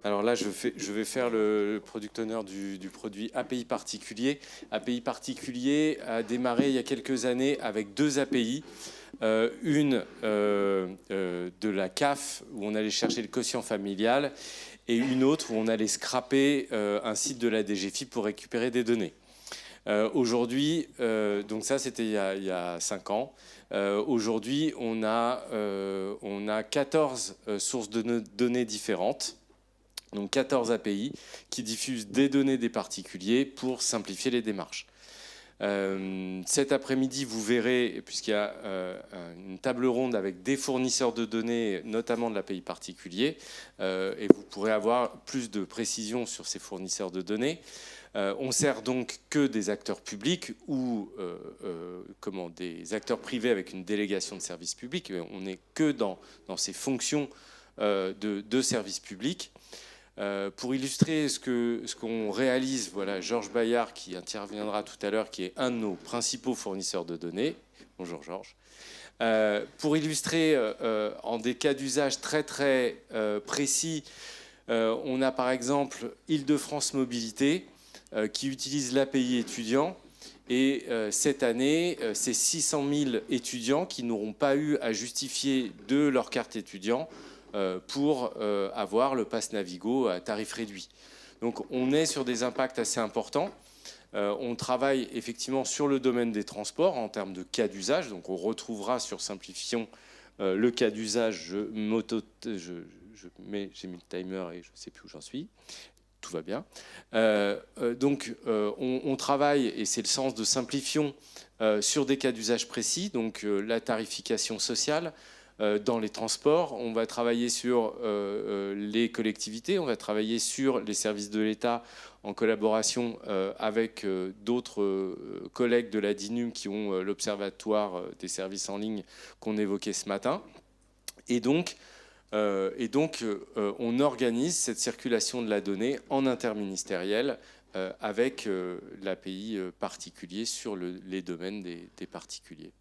Alors là, je vais faire le product owner du produit API particulier. API particulier a démarré il y a quelques années avec deux API. Une de la CAF, où on allait chercher le quotient familial, et une autre où on allait scraper un site de la DGFiP pour récupérer des données. Aujourd'hui, donc ça c'était il y a 5 ans. Aujourd'hui, on a 14 sources de données différentes. Donc 14 API qui diffusent des données des particuliers pour simplifier les démarches. Cet après-midi, vous verrez, puisqu'il y a une table ronde avec des fournisseurs de données, notamment de l'API particulier, et vous pourrez avoir plus de précisions sur ces fournisseurs de données. On sert donc que des acteurs publics ou des acteurs privés avec une délégation de service public. On n'est que dans ces fonctions de service public. Pour illustrer ce qu'on réalise, voilà Georges Bayard qui interviendra tout à l'heure, qui est un de nos principaux fournisseurs de données. Bonjour Georges. Pour illustrer en des cas d'usage très très précis, on a par exemple Île-de-France Mobilité qui utilise l'API étudiant. Et cette année, c'est 600 000 étudiants qui n'auront pas eu à justifier de leur carte étudiant pour avoir le pass Navigo à tarif réduit. Donc on est sur des impacts assez importants. On travaille effectivement sur le domaine des transports en termes de cas d'usage. Donc on retrouvera sur Simplifions le cas d'usage. J'ai mis le timer et je ne sais plus où j'en suis. Tout va bien. On travaille, et c'est le sens de Simplifions, sur des cas d'usage précis, donc la tarification sociale, dans les transports, on va travailler sur les collectivités, on va travailler sur les services de l'État en collaboration avec d'autres collègues de la DINUM qui ont l'Observatoire des services en ligne qu'on évoquait ce matin. Et donc, on organise cette circulation de la donnée en interministériel avec l'API particulier sur les domaines des particuliers.